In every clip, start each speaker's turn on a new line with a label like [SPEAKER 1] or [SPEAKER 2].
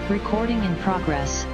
[SPEAKER 1] Recording in progress.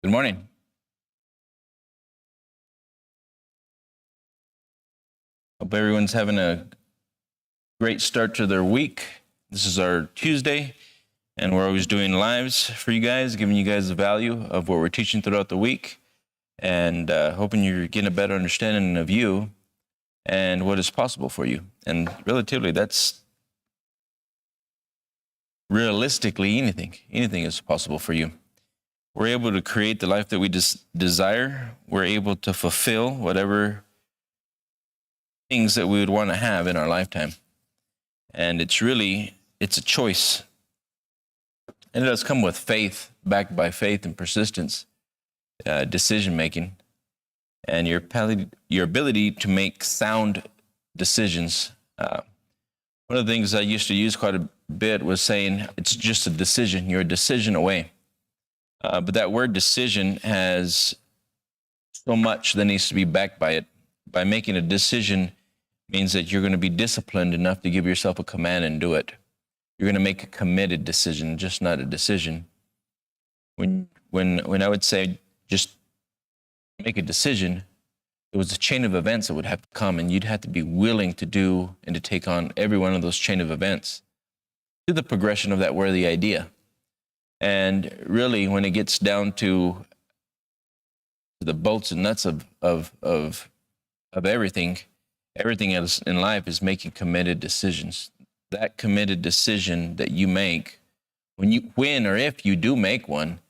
[SPEAKER 2] Good morning. Hope everyone's having a great start to their week. This is our Tuesday, and we're always doing lives for you guys, giving you guys the value of what we're teaching throughout the week, and hoping you're getting a better understanding of you and what is possible for you. And relatively, that's realistically anything is possible for you. We're able to create the life that we desire. We're able to fulfill whatever things that we would want to have in our lifetime. And it's a choice. And it does come with faith, backed by faith and persistence, decision-making, and your ability to make sound decisions. One of the things I used to use quite a bit was saying, it's just a decision. You're a decision away. But that word decision has so much that needs to be backed by it. By making a decision means that you're going to be disciplined enough to give yourself a command and do it. You're going to make a committed decision, just not a decision. When I would say just make a decision, it was a chain of events that would have to come, and you'd have to be willing to do and to take on every one of those chain of events. to the progression of that worthy idea. And really, when it gets down to the bolts and nuts of everything, everything else in life is making committed decisions. That committed decision that you make, when or if you do make one,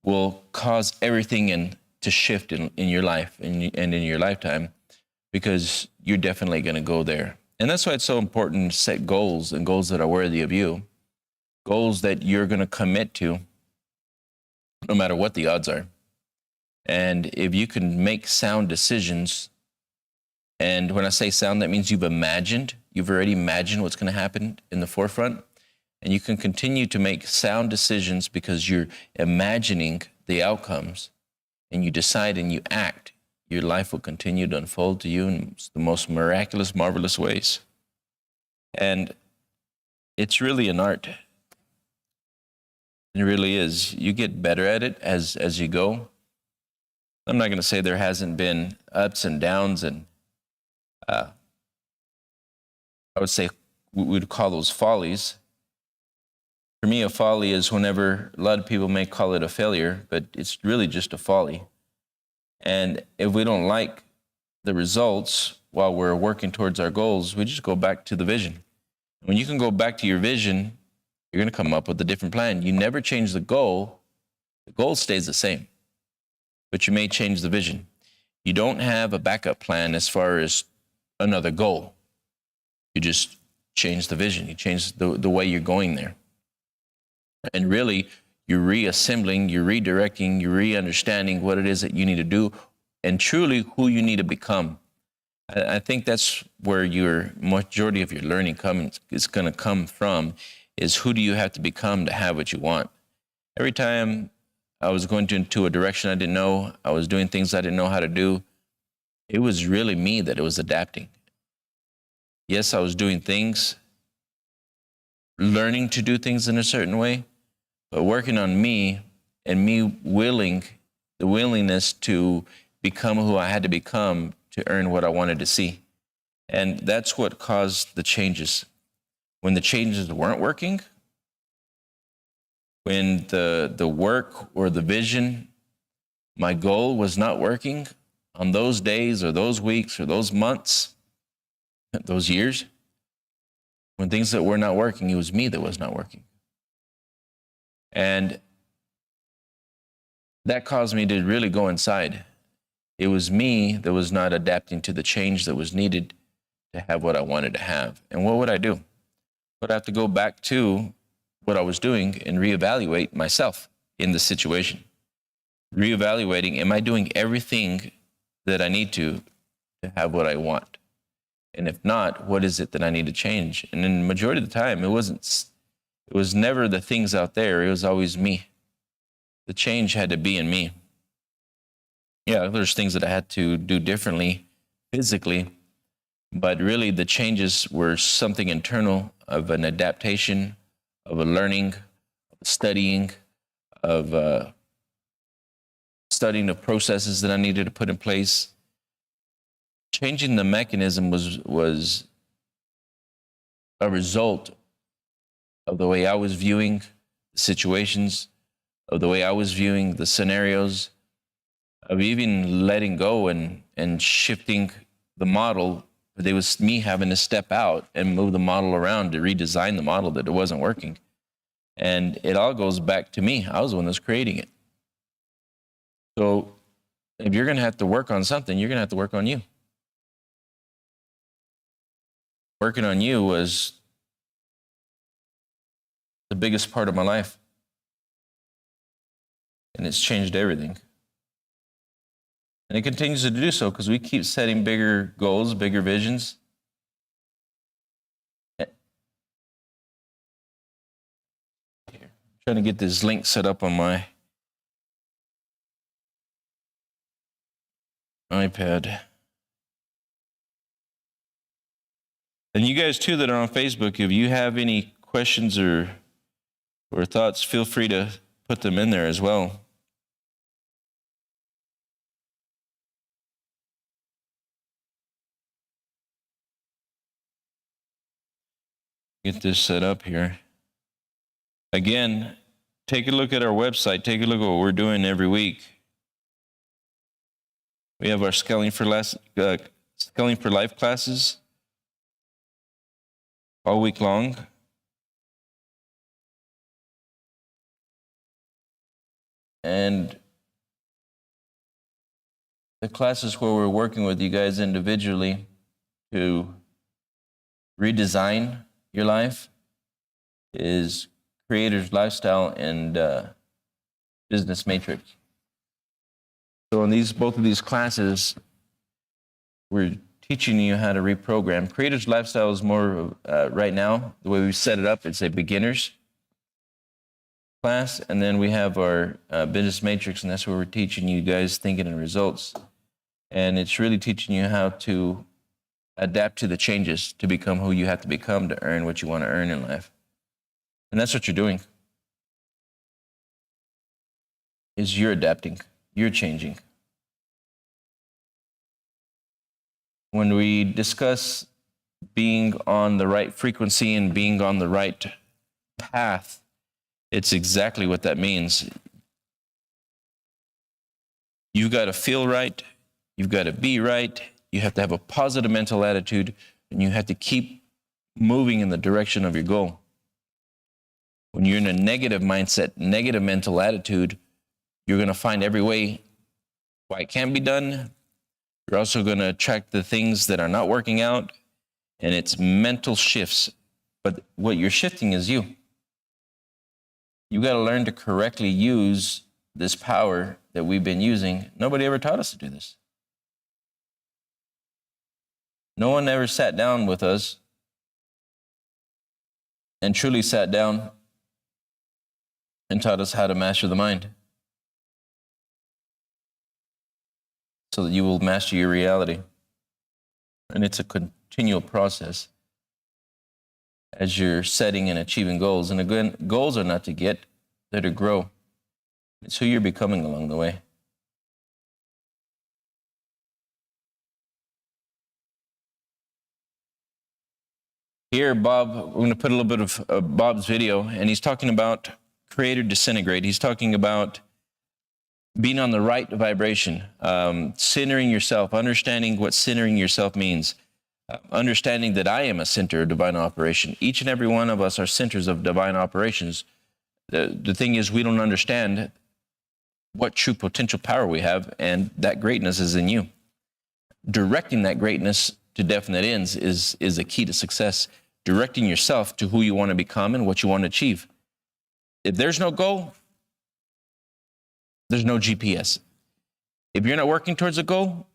[SPEAKER 2] will cause everything to shift in your life and in your lifetime, because you're definitely going to go there. And that's why it's so important to set goals, and goals that are worthy of you, goals that you're going to commit to no matter what the odds are. And if you can make sound decisions, and when I say sound, that means you've already imagined what's going to happen in the forefront, and you can continue to make sound decisions because you're imagining the outcomes, and you decide and you act, your life will continue to unfold to you in the most miraculous, marvelous ways. And it's really an art. It really is. You get better at it as you go. I'm not going to say there hasn't been ups and downs, and I would say we would call those follies. For me, a folly is whenever a lot of people may call it a failure, but it's really just a folly. And if we don't like the results while we're working towards our goals, we just go back to the vision. When you can go back to your vision, you're going to come up with a different plan. You never change the goal stays the same, but you may change the vision. You don't have a backup plan as far as another goal. You just change the vision. You change the way you're going there. And really, you're reassembling, you're redirecting, you're re-understanding what it is that you need to do, and truly who you need to become. I think that's where your majority of your learning is going to come from, is who do you have to become to have what you want. Every time I was going into a direction I didn't know, I was doing things I didn't know how to do, it was really me that it was adapting. Yes, I was doing things, learning to do things in a certain way, but working on me and the willingness to become who I had to become to earn what I wanted to see. And that's what caused the changes. When the changes weren't working, when the work or the vision, my goal was not working on those days or those weeks or those months, those years, when things that were not working, it was me that was not working. And that caused me to really go inside. It was me that was not adapting to the change that was needed to have what I wanted to have. And what would I do? I'd have to go back to what I was doing and reevaluate myself in the situation. Reevaluating, am I doing everything that I need to have what I want? And if not, what is it that I need to change? And in the majority of the time, it was never the things out there. It was always me. The change had to be in me. Yeah, there's things that I had to do differently physically, but really the changes were something internal, of an adaptation, of a learning, of studying, of studying the processes that I needed to put in place. Changing the mechanism was a result of the way I was viewing the situations, of the way I was viewing the scenarios, of even letting go and shifting the model. But it was me having to step out and move the model around to redesign the model that it wasn't working. And it all goes back to me. I was the one that's creating it. So if you're going to have to work on something, you're going to have to work on you. Working on you was the biggest part of my life. And it's changed everything. And it continues to do so because we keep setting bigger goals, bigger visions. Here. I'm trying to get this link set up on my iPad. And you guys too that are on Facebook, if you have any questions or thoughts, feel free to put them in there as well. Get this set up here. Again, take a look at our website. Take a look at what we're doing every week. We have our Scaling for Life classes all week long. And the classes where we're working with you guys individually to redesign your life is Creator's Lifestyle and Business Matrix. So in both of these classes, we're teaching you how to reprogram. Creator's Lifestyle is more, right now, the way we set it up, it's a beginner's class. And then we have our Business Matrix, and that's where we're teaching you guys thinking and results. And it's really teaching you how to adapt to the changes to become who you have to become to earn what you want to earn in life. And that's what you're doing. Is you're adapting, you're changing. When we discuss being on the right frequency and being on the right path, it's exactly what that means. You've got to feel right. You've got to be right. You have to have a positive mental attitude, and you have to keep moving in the direction of your goal. When you're in a negative mindset, negative mental attitude, you're going to find every way why it can't be done. You're also going to attract the things that are not working out, and it's mental shifts. But what you're shifting is you. You got to learn to correctly use this power that we've been using. Nobody ever taught us to do this. No one ever sat down with us and truly sat down and taught us how to master the mind so that you will master your reality. And it's a continual process as you're setting and achieving goals. And again, goals are not to get, they're to grow. It's who you're becoming along the way. Here, Bob, we're going to put a little bit of Bob's video, and he's talking about creator disintegrate. He's talking about being on the right vibration, centering yourself, understanding what centering yourself means, understanding that I am a center of divine operation. Each and every one of us are centers of divine operations. The thing is, we don't understand what true potential power we have, and that greatness is in you. Directing that greatness to definite ends is a key to success. Directing yourself to who you want to become and what you want to achieve. If there's no goal, there's no GPS. If you're not working towards a goal,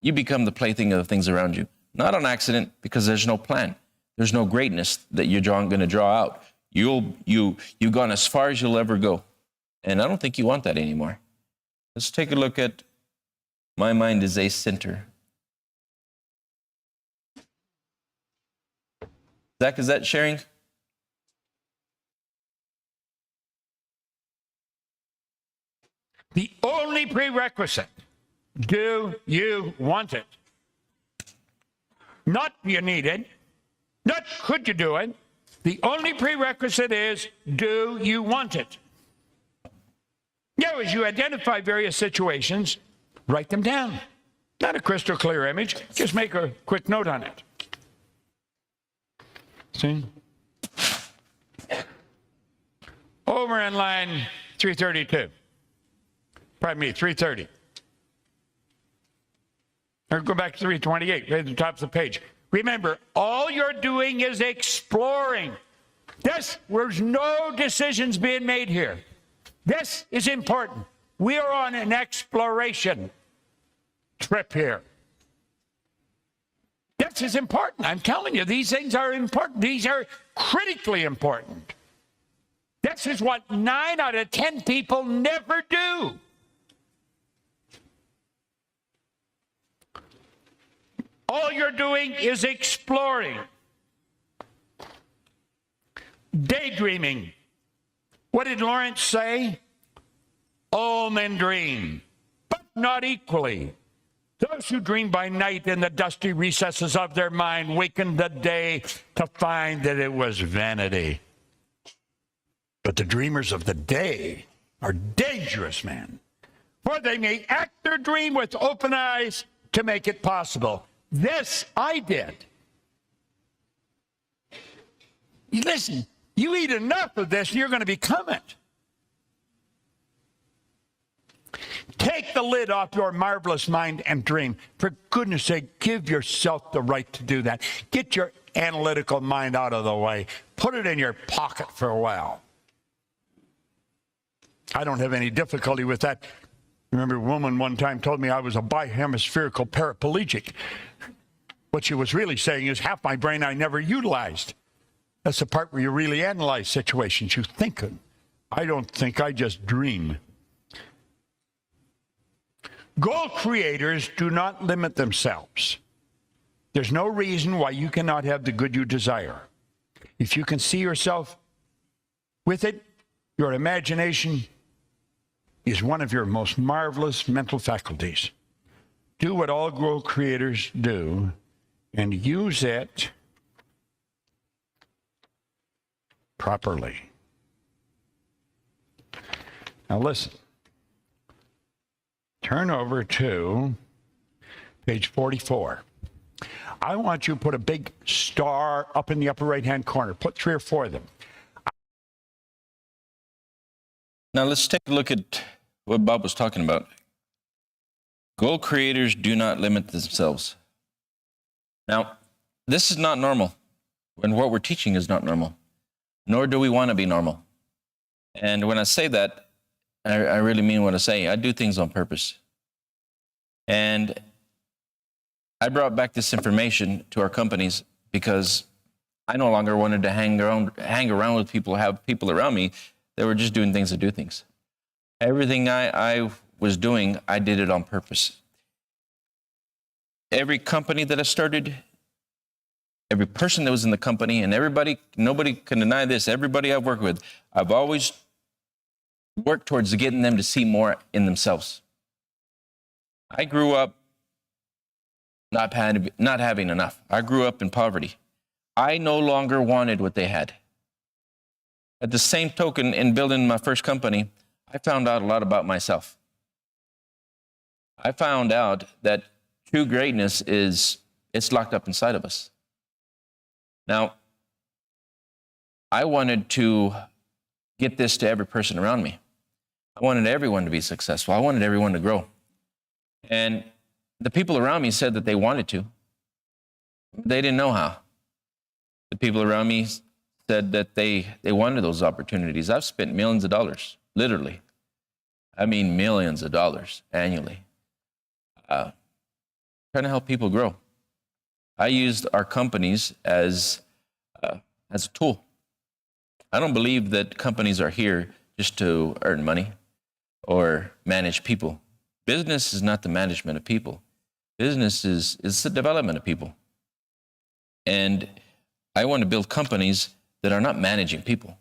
[SPEAKER 2] you become the plaything of the things around you. Not on accident, because there's no plan. There's no greatness that you're going to draw out. You've gone as far as you'll ever go. And I don't think you want that anymore. Let's take a look at my mind is a center. Zach, is that sharing?
[SPEAKER 3] The only prerequisite, do you want it? Not you need it, not could you do it. The only prerequisite is, do you want it? Now, as you identify various situations, write them down. Not a crystal clear image, just make a quick note on it. See? Over in line 332. Pardon me, 330. Or go back to 328, right at the top of the page. Remember, all you're doing is exploring. There's no decisions being made here. This is important. We are on an exploration trip here. This is important. I'm telling you, these things are important. These are critically important. This is what 9 out of 10 people never do. All you're doing is exploring. Daydreaming. What did Lawrence say? All men dream, but not equally. Those who dream by night in the dusty recesses of their mind waken the day to find that it was vanity. But the dreamers of the day are dangerous men, for they may act their dream with open eyes to make it possible. This I did. Listen, you eat enough of this and you're going to become it. Take the lid off your marvelous mind and dream. For goodness sake, give yourself the right to do that. Get your analytical mind out of the way. Put it in your pocket for a while. I don't have any difficulty with that. Remember, a woman one time told me I was a bihemispherical paraplegic. What she was really saying is half my brain I never utilized. That's the part where you really analyze situations. You think it. I don't think, I just dream. Goal creators do not limit themselves. There's no reason why you cannot have the good you desire. If you can see yourself with it, your imagination is one of your most marvelous mental faculties. Do what all goal creators do and use it properly. Now listen. Turn over to page 44. I want you to put a big star up in the upper right-hand corner. Put 3 or 4 of them.
[SPEAKER 2] Now let's take a look at what Bob was talking about. Goal creators do not limit themselves. Now, this is not normal, and what we're teaching is not normal, nor do we want to be normal. And when I say that, I really mean what I say. I do things on purpose. And I brought back this information to our companies because I no longer wanted to hang around with people, have people around me that were just doing things to do things. Everything I was doing, I did it on purpose. Every company that I started, every person that was in the company, and nobody can deny this, everybody I've worked with, I've always worked towards getting them to see more in themselves. I grew up not having enough. I grew up in poverty. I no longer wanted what they had. At the same token, in building my first company, I found out a lot about myself. I found out that true greatness it's locked up inside of us. Now, I wanted to get this to every person around me. I wanted everyone to be successful. I wanted everyone to grow. And the people around me said that they wanted to. They didn't know how. The people around me said that they wanted those opportunities. I've spent millions of dollars, literally. I mean millions of dollars annually, trying to help people grow. I used our companies as a tool. I don't believe that companies are here just to earn money or manage people. Business is not the management of people. Business is the development of people. And I want to build companies that are not managing people.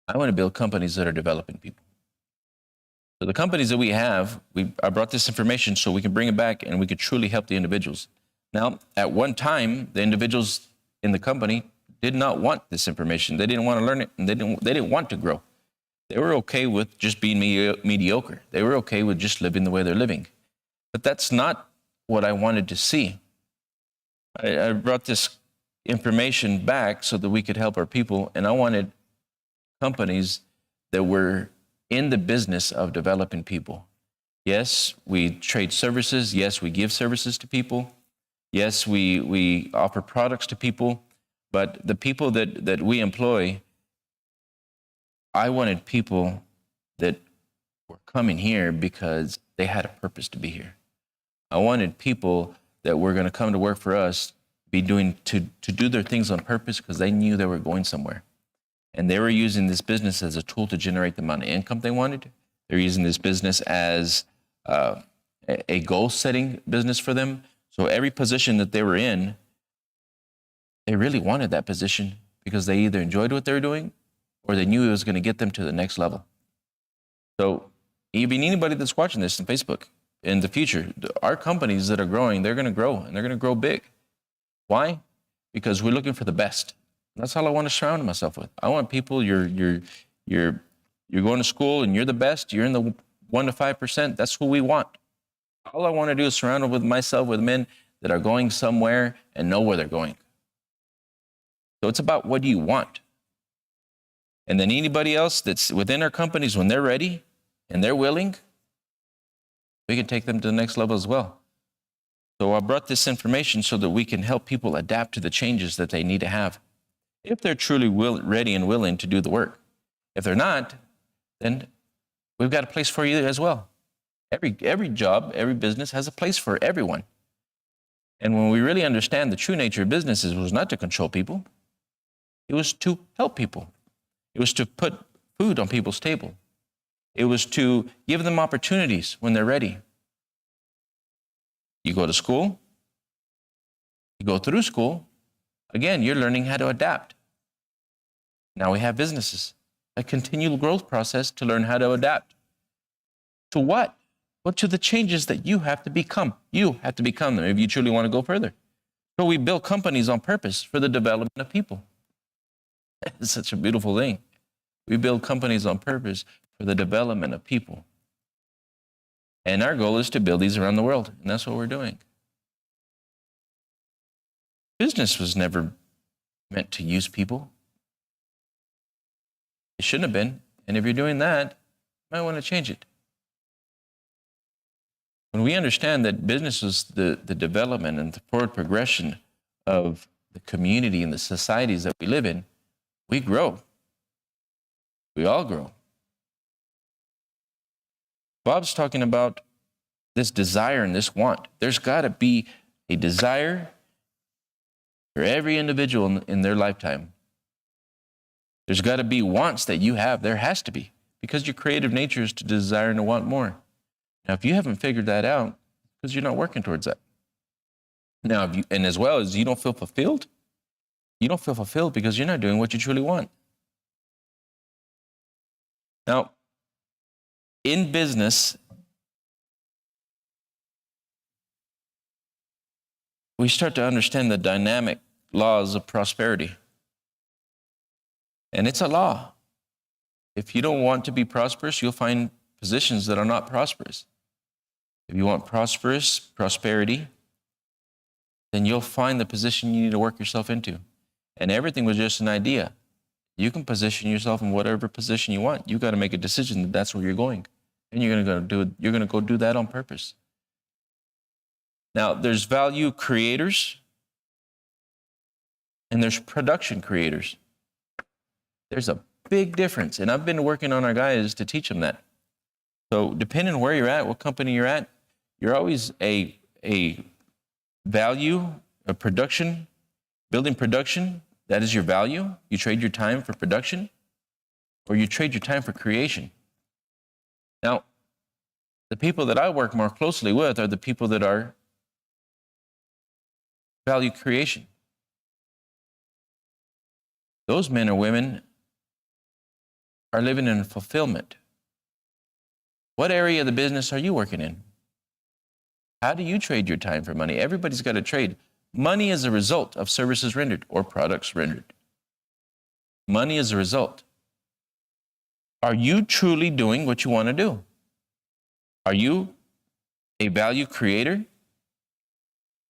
[SPEAKER 2] I want to build companies that are developing people. So the companies that we have, I brought this information so we can bring it back and we could truly help the individuals. Now, at one time, the individuals in the company did not want this information. They didn't want to learn it, and they didn't want to grow. They were okay with just being mediocre. They were okay with just living the way they're living. But that's not what I wanted to see. I brought this information back so that we could help our people, and I wanted companies that were in the business of developing people. Yes, we trade services. Yes, we give services to people. Yes, we offer products to people. But the people that we employ, I wanted people that were coming here because they had a purpose to be here. I wanted people that were going to come to work for us, to do their things on purpose because they knew they were going somewhere. And they were using this business as a tool to generate the amount of income they wanted. They're using this business as a goal-setting business for them. So every position that they were in, they really wanted that position because they either enjoyed what they were doing or they knew it was going to get them to the next level. So even anybody that's watching this on Facebook, in the future, our companies that are growing, they're going to grow, and they're going to grow big. Why? Because we're looking for the best. That's all I want to surround myself with. I want people, you're going to school and you're the best. You're in the 1 to 5%. That's who we want. All I want to do is surround myself with men that are going somewhere and know where they're going. So it's about what do you want? And then anybody else that's within our companies, when they're ready and they're willing, we can take them to the next level as well. So I brought this information so that we can help people adapt to the changes that they need to have, if they're truly ready and willing to do the work. If they're not, then we've got a place for you as well. Every job, every business has a place for everyone. And when we really understand the true nature of businesses was not to control people, it was to help people. It was to put food on people's table. It was to give them opportunities when they're ready. You go to school, you go through school, again, you're learning how to adapt. Now we have businesses, a continual growth process to learn how to adapt. To what? Well, to the changes that you have to become. You have to become them if you truly want to go further. So we build companies on purpose for the development of people. It's such a beautiful thing. We build companies on purpose for the development of people. And our goal is to build these around the world, and that's what we're doing. Business was never meant to use people. It shouldn't have been. And if you're doing that, you might want to change it. When we understand that business is the development and the forward progression of the community and the societies that we live in, we grow. We all grow. Bob's talking about this desire and this want. There's got to be a desire for every individual in their lifetime. There's got to be wants that you have. There has to be, because your creative nature is to desire and to want more. Now, if you haven't figured that out, because you're not working towards that. Now, and as well as you don't feel fulfilled, you don't feel fulfilled because you're not doing what you truly want. Now, in business, we start to understand the dynamic laws of prosperity. And it's a law. If you don't want to be prosperous, you'll find positions that are not prosperous. If you want prosperity, then you'll find the position you need to work yourself into. And everything was just an idea. You can position yourself in whatever position you want. You've got to make a decision that that's where you're going. And you're going to go do that on purpose. Now, there's value creators and there's production creators. There's a big difference. And I've been working on our guys to teach them that. So depending on where you're at, what company you're at, you're always a value, a production, building production. That is your value. You trade your time for production, or you trade your time for creation. Now, the people that I work more closely with are the people that are value creation. Those men or women are living in fulfillment. What area of the business are you working in? How do you trade your time for money? Everybody's got to trade. Money is a result of services rendered or products rendered. Money is a result. Are you truly doing what you want to do? Are you a value creator?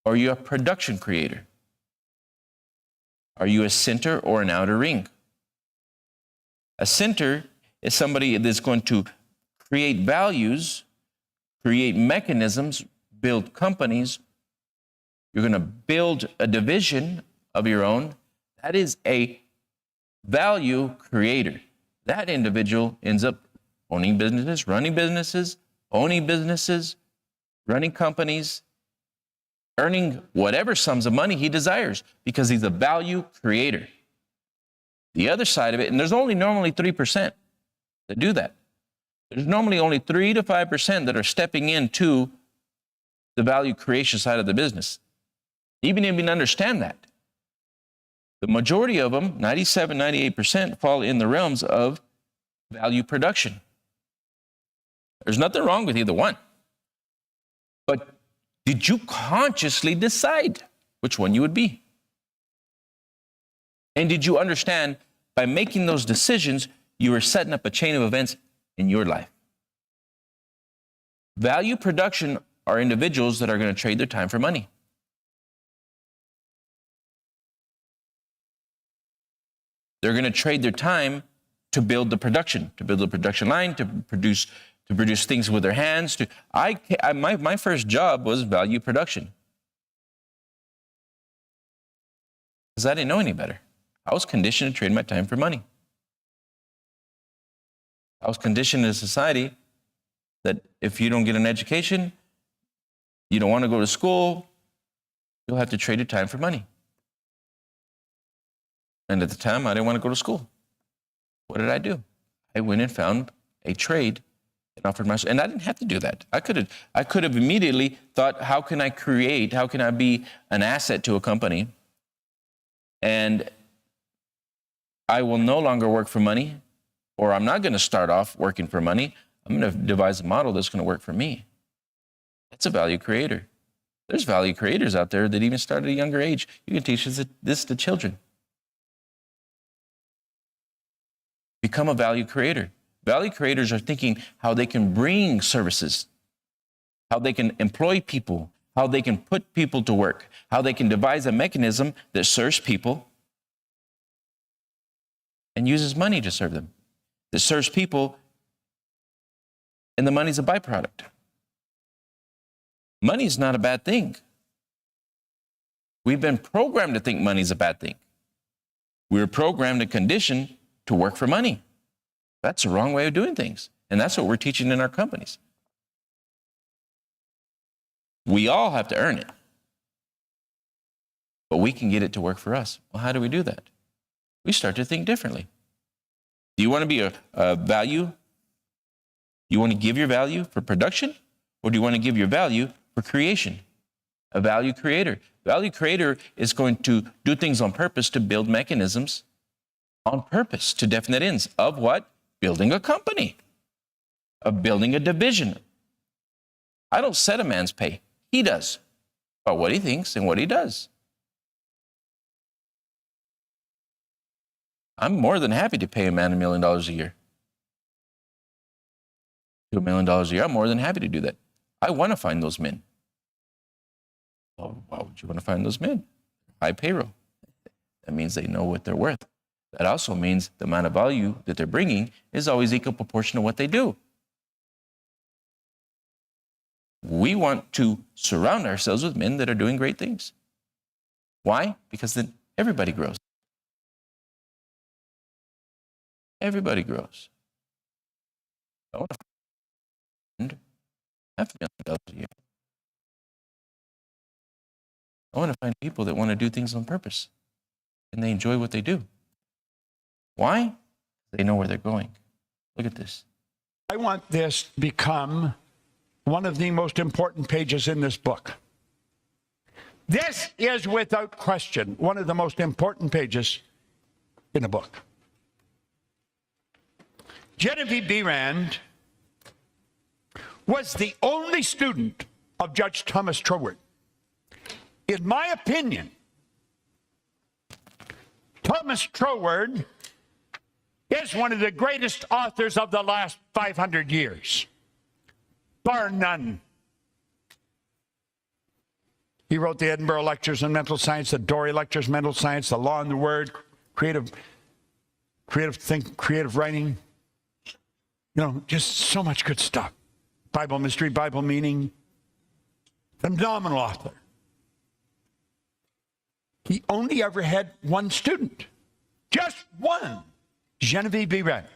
[SPEAKER 2] Or are you a production creator? Are you a center or an outer ring? A center is somebody that's going to create values, create mechanisms, build companies. You're going to build a division of your own. That is a value creator. That individual ends up owning businesses, running businesses, running companies, earning whatever sums of money he desires because he's a value creator. The other side of it, and there's only normally 3% that do that. There's normally only 3 to 5% that are stepping into the value creation side of the business. Even if you understand that. The majority of them, 97, 98%, fall in the realms of value production. There's nothing wrong with either one. But did you consciously decide which one you would be? And did you understand by making those decisions, you were setting up a chain of events in your life? Value production are individuals that are going to trade their time for money. They're going to trade their time to build the production line, to produce things with their hands. My first job was value production because I didn't know any better. I was conditioned to trade my time for money. I was conditioned in a society that if you don't get an education, you don't want to go to school, you'll have to trade your time for money. And at the time, I didn't want to go to school. What did I do? I went and found a trade and offered myself. And I didn't have to do that. I could have immediately thought, how can I be an asset to a company? And I will no longer work for money, or I'm not going to start off working for money. I'm going to devise a model that's going to work for me. That's a value creator. There's value creators out there that even start at a younger age. You can teach this to children. Become a value creator. Value creators are thinking how they can bring services, how they can employ people, how they can put people to work, how they can devise a mechanism that serves people and uses money to serve them, that serves people, and the money's a byproduct. Money's not a bad thing. We've been programmed to think money's a bad thing. We're programmed and conditioned to work for money. That's the wrong way of doing things. And that's what we're teaching in our companies. We all have to earn it. But we can get it to work for us. Well, how do we do that? We start to think differently. Do you want to be a value? You want to give your value for production? Or do you want to give your value for creation? A value creator. Value creator is going to do things on purpose to build mechanisms on purpose to definite ends of what? Building a company, of building a division. I don't set a man's pay. He does about what he thinks and what he does. I'm more than happy to pay a man $1 million a year. $2 million a year, I'm more than happy to do that. I want to find those men. Well, why would you want to find those men? High payroll. That means they know what they're worth. That also means the amount of value that they're bringing is always equal proportion to what they do. We want to surround ourselves with men that are doing great things. Why? Because then everybody grows. Everybody grows. I want to find $500 million a year. I want to find people that want to do things on purpose and they enjoy what they do. Why? They know where they're going. Look at this.
[SPEAKER 3] I want this to become one of the most important pages in this book. This is, without question, one of the most important pages in a book. Genevieve Behrend was the only student of Judge Thomas Troward. In my opinion, Thomas Troward is one of the greatest authors of the last 500 years, bar none. He wrote the Edinburgh Lectures on Mental Science, the Dorey Lectures, Mental Science, the Law and the Word, creative writing. You know, just so much good stuff. Bible mystery, Bible meaning. Phenomenal author. He only ever had one student. Just one. Genevieve Behrend.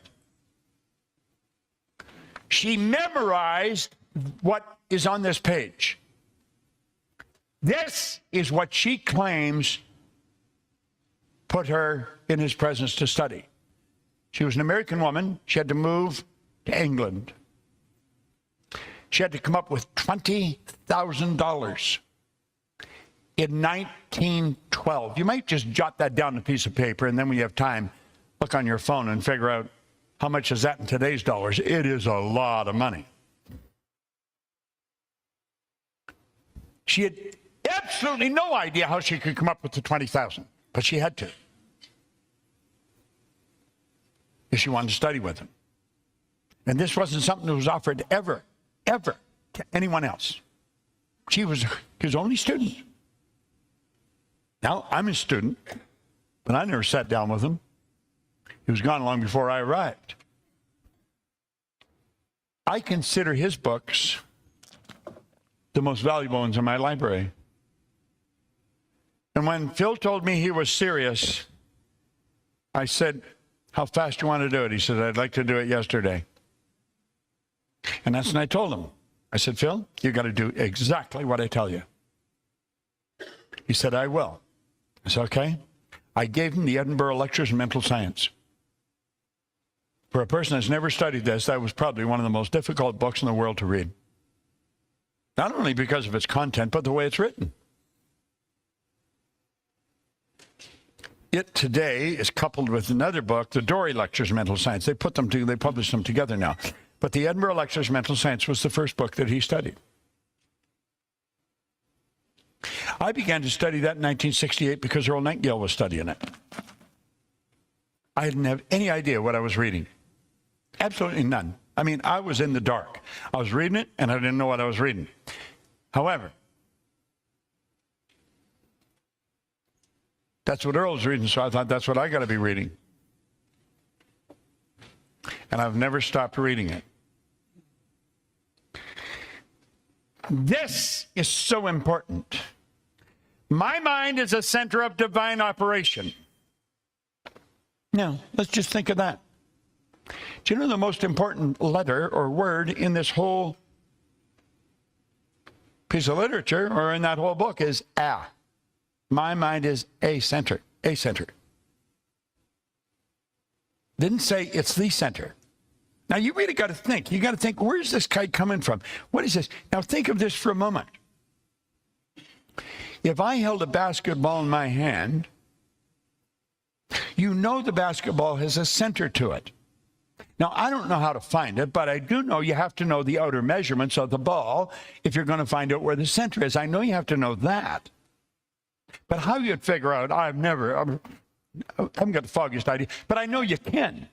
[SPEAKER 3] She memorized what is on this page. This is what she claims put her in his presence to study. She was an American woman. She had to move to England. She had to come up with $20,000 in 1912. You might just jot that down on a piece of paper, and then when you have time, look on your phone and figure out how much is that in today's dollars. It is a lot of money. She had absolutely no idea how she could come up with the $20,000, but she had to. if she wanted to study with him. And this wasn't something that was offered ever to anyone else. She was his only student. Now, I'm his student, but I never sat down with him. He was gone long before I arrived. I consider his books the most valuable ones in my library. And when Phil told me he was serious, I said, how fast do you want to do it? He said, I'd like to do it yesterday. And that's when I told him. I said, Phil, you got to do exactly what I tell you. He said, I will. I said, okay. I gave him the Edinburgh Lectures on Mental Science. For a person that's never studied this, that was probably one of the most difficult books in the world to read. Not only because of its content, but the way it's written. It today is coupled with another book, the Dory Lectures on Mental Science. They published them together now. But the Edinburgh Lectures on Mental Science was the first book that he studied. I began to study that in 1968 because Earl Nightingale was studying it. I didn't have any idea what I was reading. Absolutely none. I mean, I was in the dark. I was reading it, and I didn't know what I was reading. However, that's what Earl was reading, so I thought that's what I got to be reading. And I've never stopped reading it. This is so important. My mind is a center of divine operation. Now, let's just think of that. Do you know the most important letter or word in this whole piece of literature or in that whole book is a. My mind is a center, a center. Didn't say it's the center. Now, you really got to think. You got to think, where's this kite coming from? What is this? Now, think of this for a moment. If I held a basketball in my hand, you know the basketball has a center to it. Now, I don't know how to find it, but I do know you have to know the outer measurements of the ball if you're going to find out where the center is. I know you have to know that. But how you'd figure out, I haven't got the foggiest idea, but I know you can.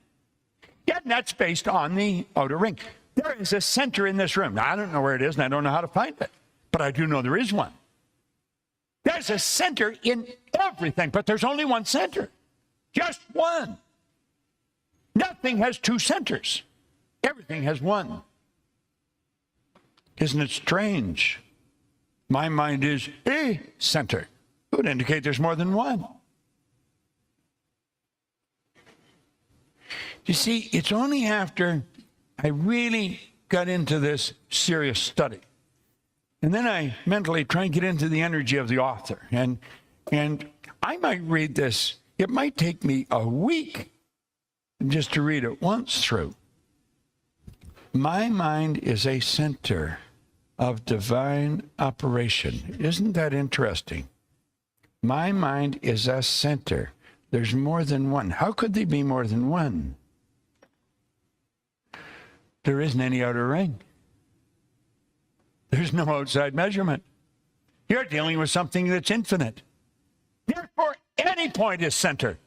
[SPEAKER 3] Yeah, and that's based on the outer ring. There is a center in this room. Now, I don't know where it is, and I don't know how to find it, but I do know there is one. There's a center in everything, but there's only one center. Just one. Nothing has two centers. Everything has one. Isn't it strange? My mind is a center. It would indicate there's more than one. You see, it's only after I really got into this serious study. And then I mentally try and get into the energy of the author. And I might read this. It might take me a week just to read it once through. My mind is a center of divine operation. Isn't that interesting? My mind is a center. There's more than one. How could there be more than one? There isn't any outer ring. There's no outside measurement. You're dealing with something that's infinite. Therefore, any point is center.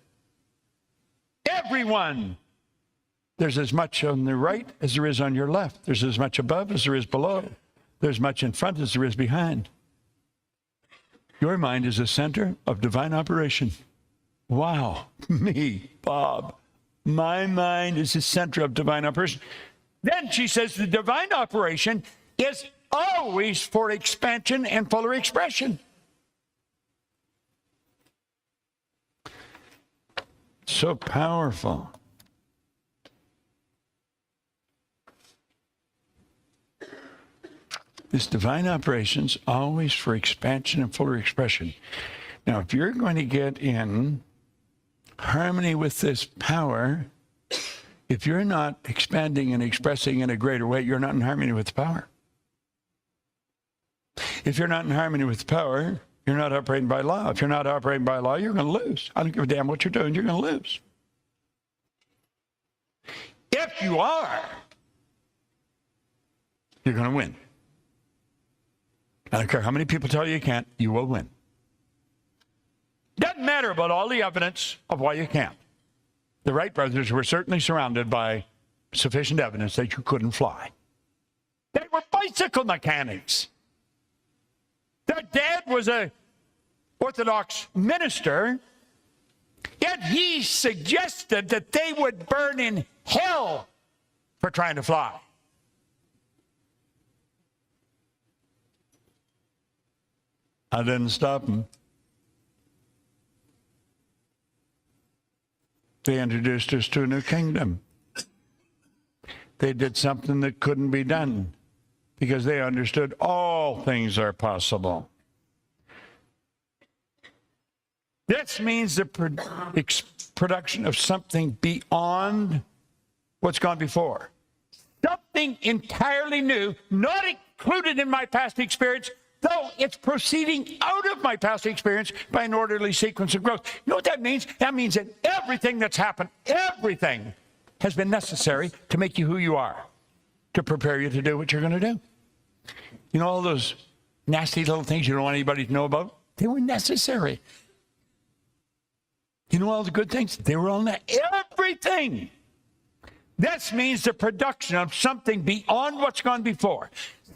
[SPEAKER 3] Everyone. There's as much on the right as there is on your left. There's as much above as there is below. There's much in front as there is behind. Your mind is a center of divine operation. Wow, me, Bob. My mind is a center of divine operation. Then she says the divine operation is always for expansion and fuller expression. So powerful. This divine operation's always for expansion and fuller expression. Now, if you're going to get in harmony with this power, if you're not expanding and expressing in a greater way, you're not in harmony with the power. If you're not in harmony with the power, you're not operating by law. If you're not operating by law, you're going to lose. I don't give a damn what you're doing, you're going to lose. If you are, you're going to win. I don't care how many people tell you can't, you will win. Doesn't matter about all the evidence of why you can't. The Wright brothers were certainly surrounded by sufficient evidence that you couldn't fly. They were bicycle mechanics. Their dad was an Orthodox minister, yet he suggested that they would burn in hell for trying to fly. I didn't stop them. They introduced us to a new kingdom. They did something that couldn't be done because they understood all things are possible. This means the production of something beyond what's gone before. Something entirely new, not included in my past experience, though it's proceeding out of my past experience by an orderly sequence of growth. You know what that means? That means that everything that's happened, everything has been necessary to make you who you are, to prepare you to do what you're going to do. You know all those nasty little things you don't want anybody to know about? They were necessary. You know all the good things? They were all everything. This means the production of something beyond what's gone before.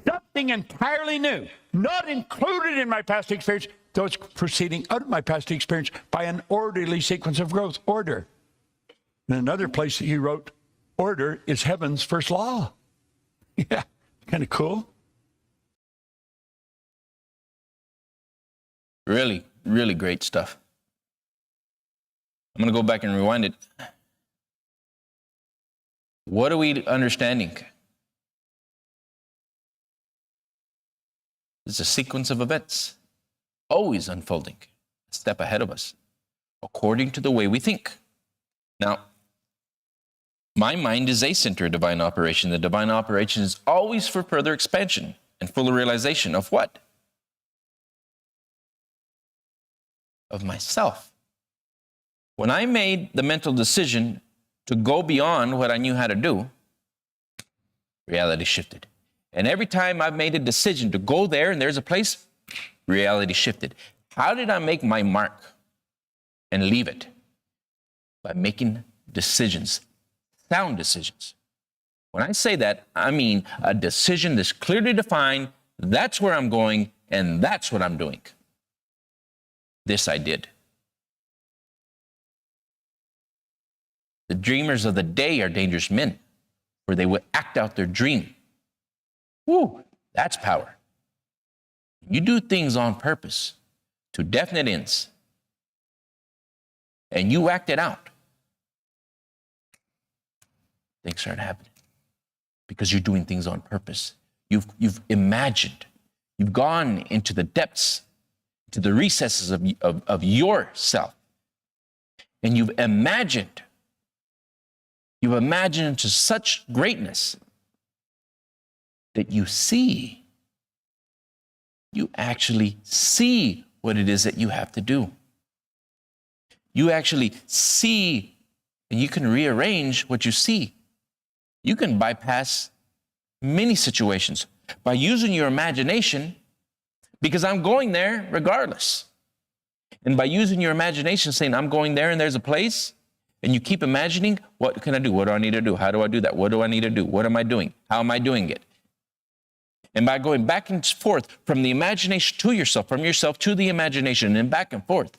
[SPEAKER 3] Something entirely new, not included in my past experience, though it's proceeding out of my past experience by an orderly sequence of growth. Order. In another place that he wrote, order is heaven's first law. Yeah, kind of cool.
[SPEAKER 2] Really, really great stuff. I'm going to go back and rewind it. What are we understanding? It's a sequence of events, always unfolding, a step ahead of us, according to the way we think. Now, my mind is a center of divine operation. The divine operation is always for further expansion and fuller realization of what? Of myself. When I made the mental decision to go beyond what I knew how to do, reality shifted. And every time I've made a decision to go there and there's a place, reality shifted. How did I make my mark and leave it? By making decisions, sound decisions. When I say that, I mean a decision that's clearly defined, that's where I'm going, and that's what I'm doing. This I did. The dreamers of the day are dangerous men, for they will act out their dream. Woo, that's power. You do things on purpose to definite ends, and you act it out. Things start happening because you're doing things on purpose. You've imagined. You've gone into the depths, to the recesses of yourself, and you've imagined. You've imagined to such greatness that you see. You actually see what it is that you have to do. You actually see, and you can rearrange what you see. You can bypass many situations by using your imagination, because I'm going there regardless. And by using your imagination, saying, I'm going there and there's a place, and you keep imagining, what can I do? What do I need to do? How do I do that? What do I need to do? What am I doing? How am I doing it? And by going back and forth from the imagination to yourself, from yourself to the imagination, and back and forth,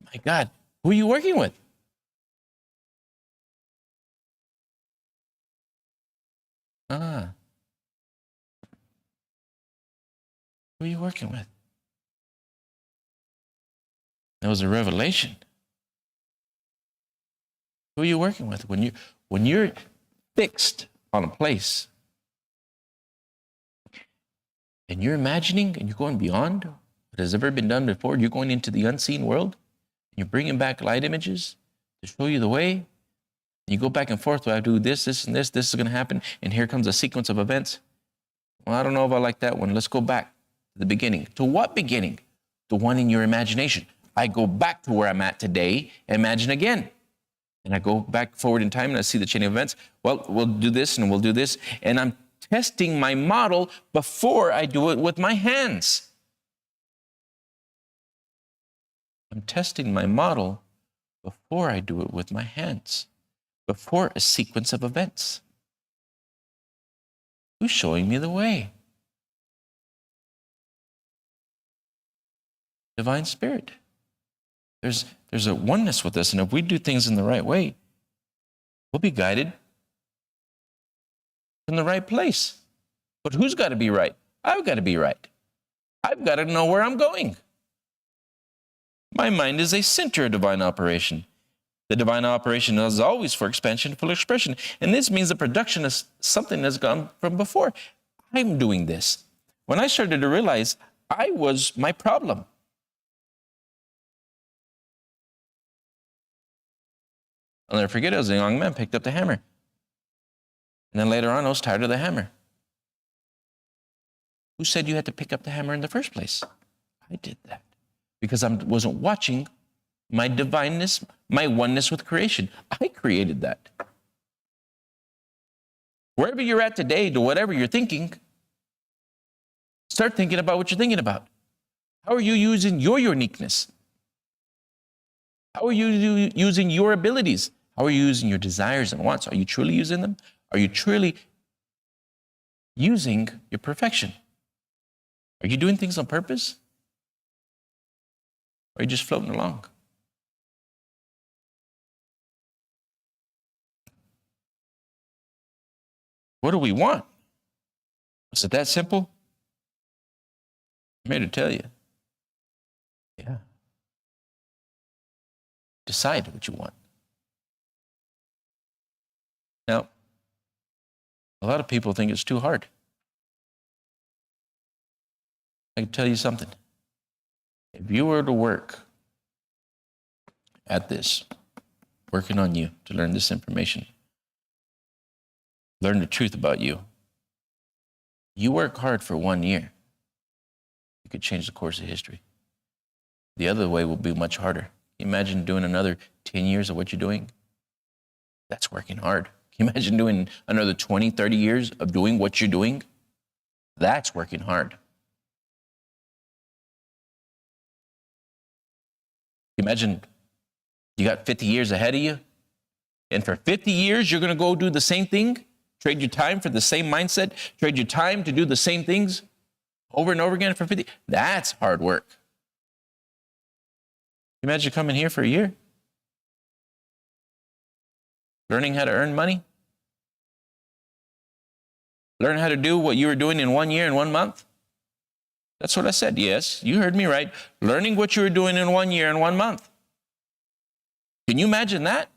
[SPEAKER 2] my God, who are you working with? Who are you working with? That was a revelation. Who are you working with? When you're fixed on a place, and you're imagining and you're going beyond what has ever been done before, you're going into the unseen world, and you're bringing back light images to show you the way. You go back and forth, well, I do this, this, and this is going to happen, and here comes a sequence of events. Well, I don't know if I like that one. Let's go back to the beginning. To what beginning? The one in your imagination. I go back to where I'm at today, imagine again. And I go back forward in time and I see the chain of events. Well, we'll do this and we'll do this. And I'm testing my model before I do it with my hands. I'm testing my model before I do it with my hands. before a sequence of events. Who's showing me the way? Divine Spirit. There's a oneness with us, and if we do things in the right way, we'll be guided in the right place. But who's got to be right? I've got to be right. I've got to know where I'm going. My mind is a center of divine operation. The divine operation is always for expansion, full expression. And this means the production is something that's gone from before. I'm doing this. When I started to realize I was my problem. I'll never forget, I was a young man, picked up the hammer. And then later on, I was tired of the hammer. Who said you had to pick up the hammer in the first place? I did that because I wasn't watching my divineness, my oneness with creation. I created that. Wherever you're at today, to whatever you're thinking, start thinking about what you're thinking about. How are you using your uniqueness? How are you using your abilities? How are you using your desires and wants? Are you truly using them? Are you truly using your perfection? Are you doing things on purpose? Or are you just floating along? What do we want? Is it that simple? I'm here to tell you. Yeah. Decide what you want. Now, a lot of people think it's too hard. I can tell you something. If you were to work at this, working on you to learn this information, learn the truth about you, you work hard for 1 year, you could change the course of history. The other way will be much harder. Imagine doing another 10 years of what you're doing. That's working hard. Can you imagine doing another 20, 30 years of doing what you're doing? That's working hard. Imagine you got 50 years ahead of you, and for 50 years, you're going to go do the same thing, trade your time for the same mindset, trade your time to do the same things over and over again for 50. That's hard work. Imagine coming here for a year, learning how to earn money, learn how to do what you were doing in 1 year and 1 month. That's what I said. Yes, you heard me right. Learning what you were doing in 1 year and 1 month. Can you imagine that?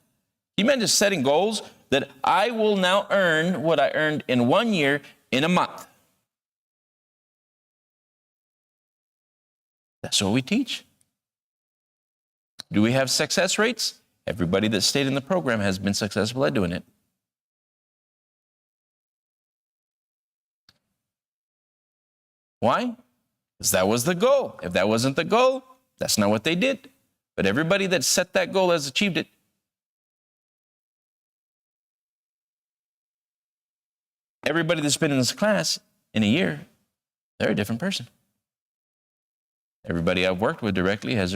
[SPEAKER 2] Can you imagine setting goals that I will now earn what I earned in 1 year in a month? That's what we teach. Do we have success rates? Everybody that stayed in the program has been successful at doing it. Why? Because that was the goal. If that wasn't the goal, that's not what they did. But everybody that set that goal has achieved it. Everybody that's been in this class in a year, they're a different person. Everybody I've worked with directly has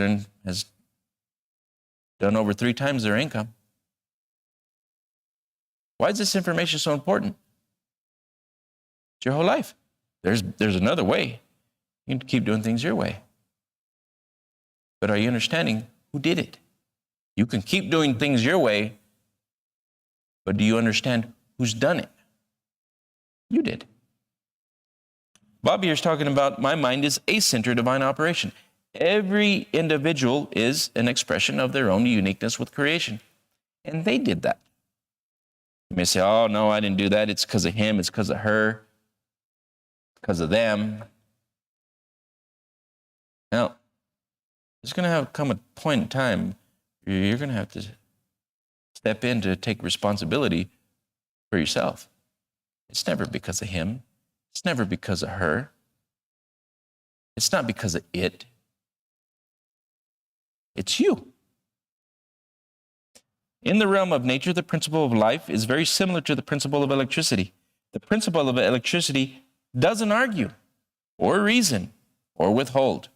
[SPEAKER 2] done over 3 times their income. Why is this information so important? It's your whole life. There's another way. You can keep doing things your way. But are you understanding who did it? You can keep doing things your way, but do you understand who's done it? You did. Bob here's talking about my mind is a center of divine operation. Every individual is an expression of their own uniqueness with creation. And they did that. You may say, oh, no, I didn't do that. It's because of him. It's because of her. Because of them. Now, there's going to come a point in time where you're going to have to step in to take responsibility for yourself. It's never because of him. It's never because of her. It's not because of it. It's you. In the realm of nature, the principle of life is very similar to the principle of electricity. The principle of electricity doesn't argue or reason or withhold.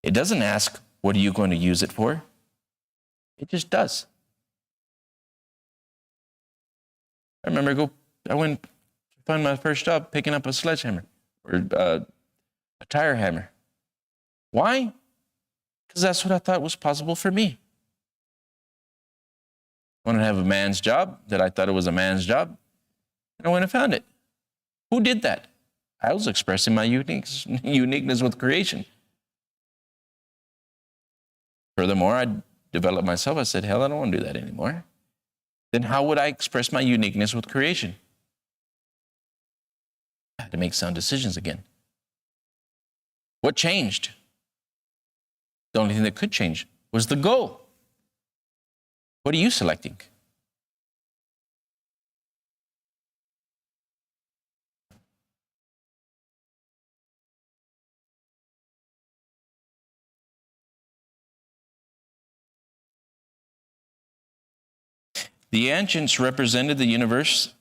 [SPEAKER 2] It doesn't ask, what are you going to use it for? It just does. I remember I went to find my first job picking up a sledgehammer or a tire hammer. Why? Because that's what I thought was possible for me. I wanted to have a man's job, that I thought it was a man's job, and I went and found it. Who did that? I was expressing my uniqueness with creation. Furthermore, I developed myself. I said, hell, I don't want to do that anymore. Then how would I express my uniqueness with creation? I had to make sound decisions again. What changed? The only thing that could change was the goal. What are you selecting? The ancients represented the universe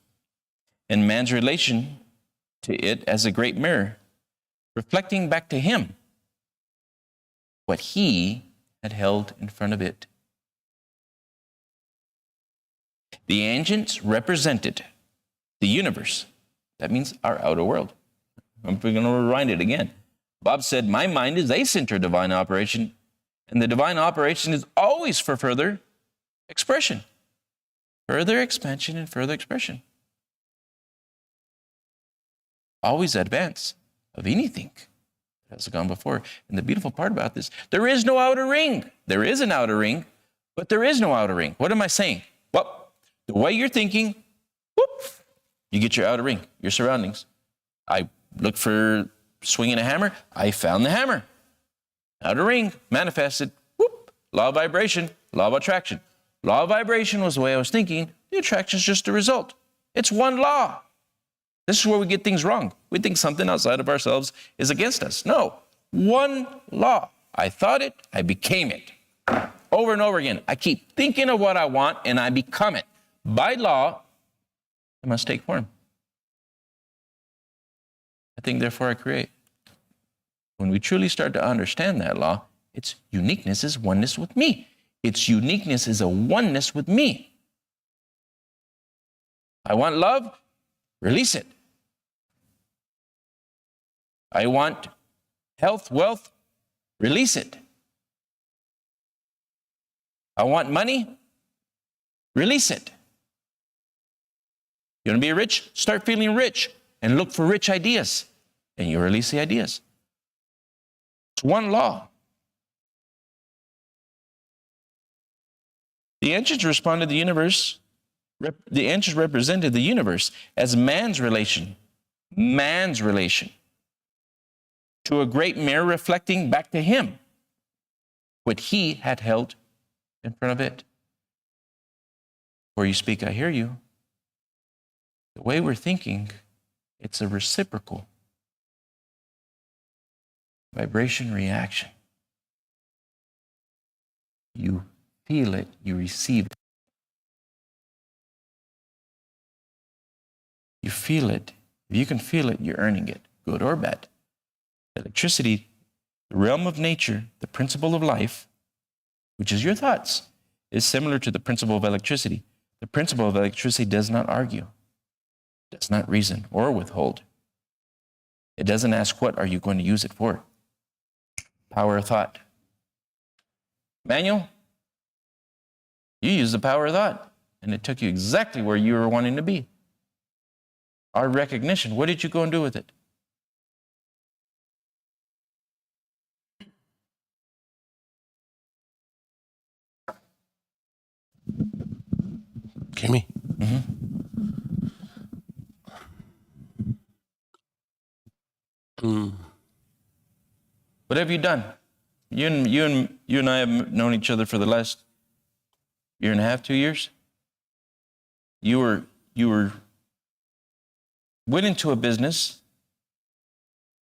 [SPEAKER 2] and man's relation to it as a great mirror, reflecting back to him what he had held in front of it. The ancients represented the universe. That means our outer world. I'm going to rewind it again. Bob said, my mind is a center of divine operation, and the divine operation is always for further expression. Further expansion and further expression. Always advance of anything that has gone before. And the beautiful part about this, there is no outer ring. There is an outer ring, but there is no outer ring. What am I saying? Well, the way you're thinking, whoop, you get your outer ring, your surroundings. I looked for swinging a hammer. I found the hammer. Outer ring, manifested. Whoop, law of vibration, law of attraction. Law of vibration was the way I was thinking. The attraction is just a result. It's one law. This is where we get things wrong. We think something outside of ourselves is against us. No, one law. I thought it, I became it. Over and over again. I keep thinking of what I want and I become it. By law, I must take form. I think, therefore I create. When we truly start to understand that law, its uniqueness is oneness with me. Its uniqueness is a oneness with me. I want love, release it. I want health, wealth, release it. I want money, release it. You want to be rich? Start feeling rich and look for rich ideas, and you release the ideas. It's one law. The ancients responded to the universe. The ancients represented the universe as man's relation to a great mirror reflecting back to him what he had held in front of it. Before you speak, I hear you. The way we're thinking, it's a reciprocal vibration reaction. You feel it, you receive it. You feel it. If you can feel it, you're earning it, good or bad. Electricity, the realm of nature, the principle of life, which is your thoughts, is similar to the principle of electricity. The principle of electricity does not argue, does not reason or withhold. It doesn't ask, what are you going to use it for? Power of thought. Manual, you use the power of thought, and it took you exactly where you were wanting to be. Our recognition, what did you go and do with it?
[SPEAKER 4] Kimmy?
[SPEAKER 2] What have you done? You and I have known each other for the last year and a half, 2 years. You went into a business.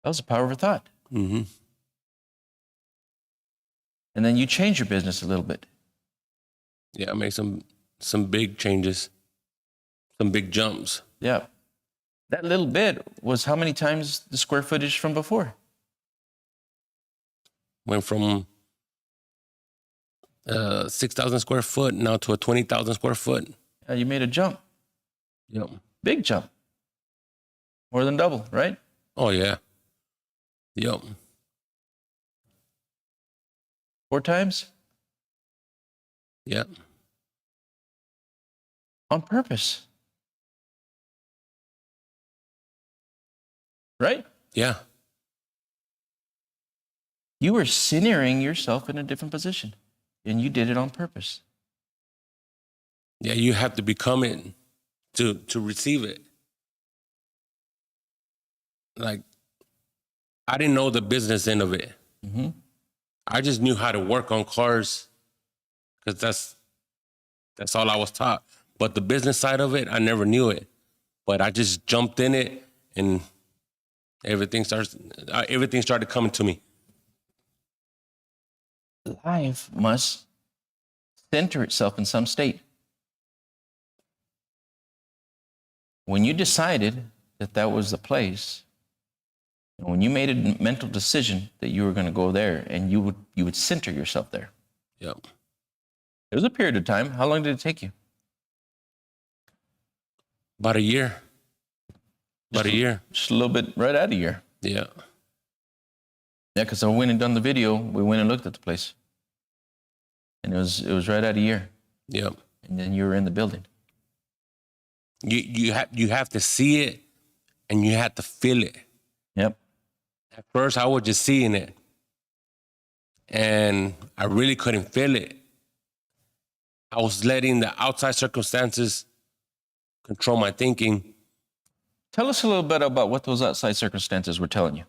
[SPEAKER 2] That was the power of a thought.
[SPEAKER 4] Mm-hmm.
[SPEAKER 2] And then you changed your business a little bit.
[SPEAKER 4] Yeah, I made some big changes, some big jumps.
[SPEAKER 2] Yeah. That little bit was how many times the square footage from before?
[SPEAKER 4] Went from 6,000 square foot now to a 20,000 square foot.
[SPEAKER 2] You made a jump.
[SPEAKER 4] Yep.
[SPEAKER 2] Big jump. More than double, right?
[SPEAKER 4] Oh, yeah. Yep.
[SPEAKER 2] 4 times?
[SPEAKER 4] Yep.
[SPEAKER 2] On purpose. Right?
[SPEAKER 4] Yeah.
[SPEAKER 2] You were scenaring yourself in a different position, and you did it on purpose.
[SPEAKER 4] Yeah, you have to become it to receive it. Like, I didn't know the business end of it.
[SPEAKER 2] Mm-hmm.
[SPEAKER 4] I just knew how to work on cars because that's all I was taught. But the business side of it, I never knew it. But I just jumped in it, and everything started coming to me.
[SPEAKER 2] Life must center itself in some state. When you decided that was the place, and when you made a mental decision that you were going to go there, and you would center yourself there.
[SPEAKER 4] Yep.
[SPEAKER 2] It was a period of time. How long did it take you?
[SPEAKER 4] About a year. About a year.
[SPEAKER 2] Just a little bit, right at a year.
[SPEAKER 4] Yeah.
[SPEAKER 2] Yeah, because I went and done the video. We went and looked at the place, and it was right at a year.
[SPEAKER 4] Yep.
[SPEAKER 2] And then you were in the building.
[SPEAKER 4] You have to see it, and you have to feel it.
[SPEAKER 2] Yep.
[SPEAKER 4] At first, I was just seeing it, and I really couldn't feel it. I was letting the outside circumstances control my thinking.
[SPEAKER 2] Tell us a little bit about what those outside circumstances were telling you.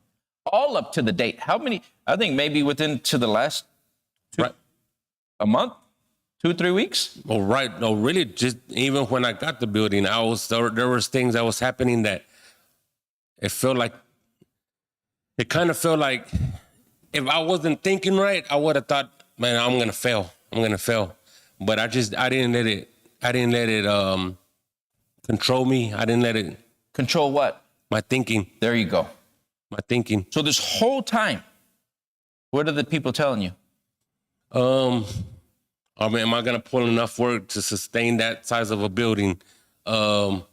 [SPEAKER 2] All up to the date. How many? I think maybe within to the last a month, 2 or 3 weeks.
[SPEAKER 4] Well, right. No, really, just even when I got the building, there was things that was happening that it kind of felt like if I wasn't thinking right, I would have thought, man, I'm gonna fail. But I didn't let it control me. I didn't let it
[SPEAKER 2] control what?
[SPEAKER 4] My thinking.
[SPEAKER 2] There you go.
[SPEAKER 4] My thinking.
[SPEAKER 2] So this whole time, what are the people telling you?
[SPEAKER 4] I mean, am I gonna pull enough work to sustain that size of a building?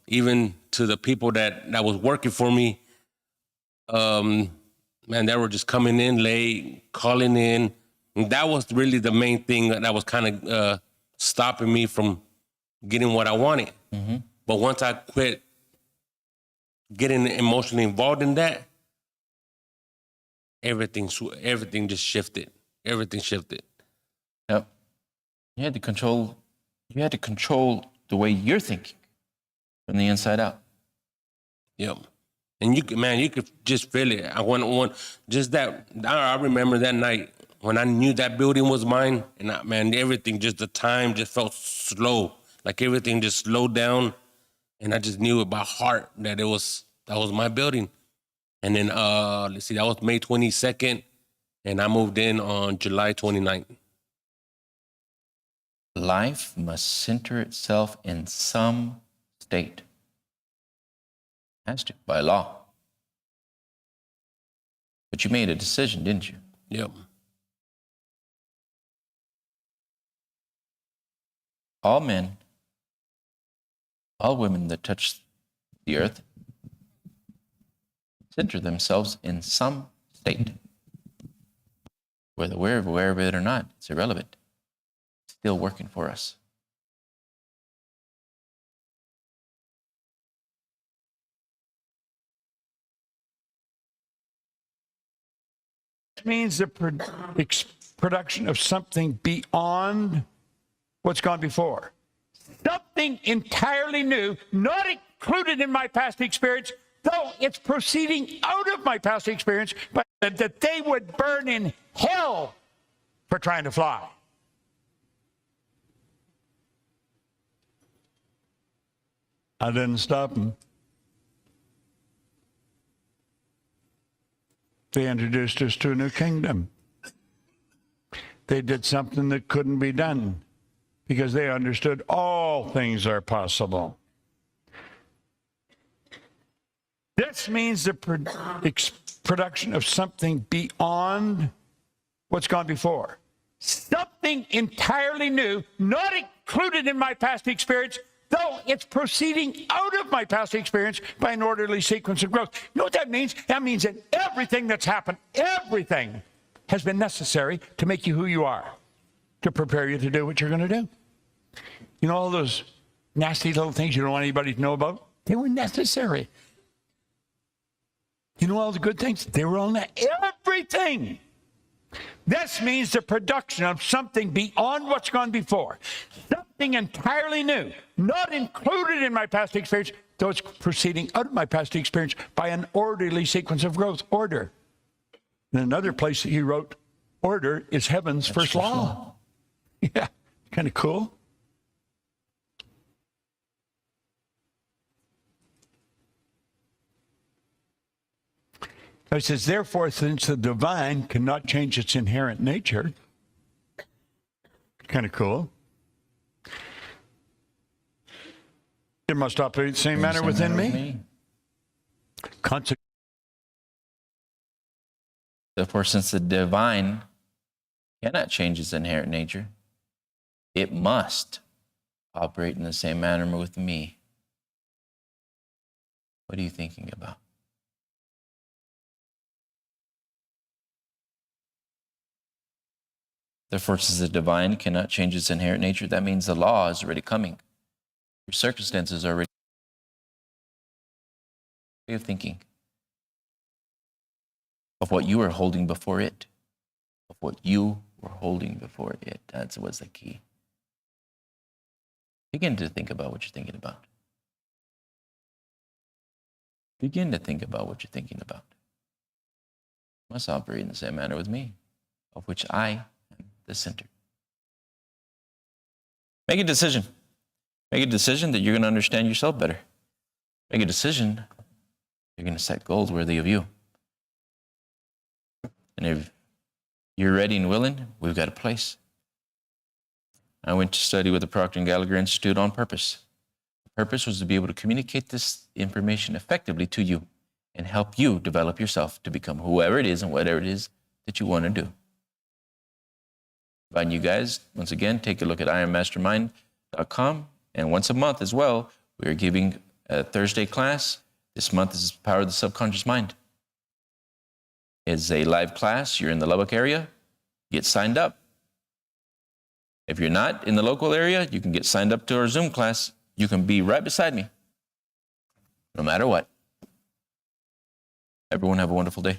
[SPEAKER 4] Even to the people that was working for me, man, they were just coming in late, calling in. And that was really the main thing that was kind of stopping me from getting what I wanted. Mm-hmm. But once I quit getting emotionally involved in that, everything just shifted. Everything shifted.
[SPEAKER 2] Yep. You had to control the way you're thinking from the inside out.
[SPEAKER 4] Yep. And you could just feel it. I remember that night when I knew that building was mine, and everything, just the time just felt slow. Like everything just slowed down, and I just knew it by heart that that was my building. And then let's see, that was May 22nd, and I moved in on July 29th.
[SPEAKER 2] Life must center itself in some state. Has to, by law. But you made a decision, didn't you?
[SPEAKER 4] Yep.
[SPEAKER 2] All men, all women that touch the earth center themselves in some state. Whether we're aware of it or not, it's irrelevant. It's still working for us.
[SPEAKER 3] It means the production of something beyond what's gone before. Something entirely new, not included in my past experience, though it's proceeding out of my past experience, but that they would burn in hell for trying to fly. I didn't stop them. They introduced us to a new kingdom. They did something that couldn't be done because they understood all things are possible. This means the production of something beyond what's gone before. Something entirely new, not included in my past experience, though it's proceeding out of my past experience by an orderly sequence of growth. You know what that means? That means that everything that's happened, everything has been necessary to make you who you are, to prepare you to do what you're going to do. You know all those nasty little things you don't want anybody to know about? They were necessary. You know all the good things? They were all everything. This means the production of something beyond what's gone before. Something entirely new, not included in my past experience, though it's proceeding out of my past experience by an orderly sequence of growth. Order. In another place he wrote, order is heaven's first law. Yeah, kind of cool. It says, therefore, since the divine cannot change its inherent nature, kind of cool, it must operate the same manner within me.
[SPEAKER 2] Therefore, since the divine cannot change its inherent nature, it must operate in the same manner with me. What are you thinking about? Therefore, since the divine cannot change its inherent nature, that means the law is already coming. Your circumstances are already. Way of thinking of what you are holding before it. Of what you were holding before it. That was the key. Begin to think about what you're thinking about. Begin to think about what you're thinking about. You must operate in the same manner with me, of which I am the center. Make a decision. Make a decision that you're going to understand yourself better. Make a decision you're going to set goals worthy of you. And if you're ready and willing, we've got a place. I went to study with the Procter & Gallagher Institute on purpose. The purpose was to be able to communicate this information effectively to you and help you develop yourself to become whoever it is and whatever it is that you want to do. Invite you guys, once again, take a look at IronMastermind.com. And once a month as well, we are giving a Thursday class. This month is Power of the Subconscious Mind. It's a live class. You're in the Lubbock area. Get signed up. If you're not in the local area, you can get signed up to our Zoom class. You can be right beside me, no matter what. Everyone have a wonderful day.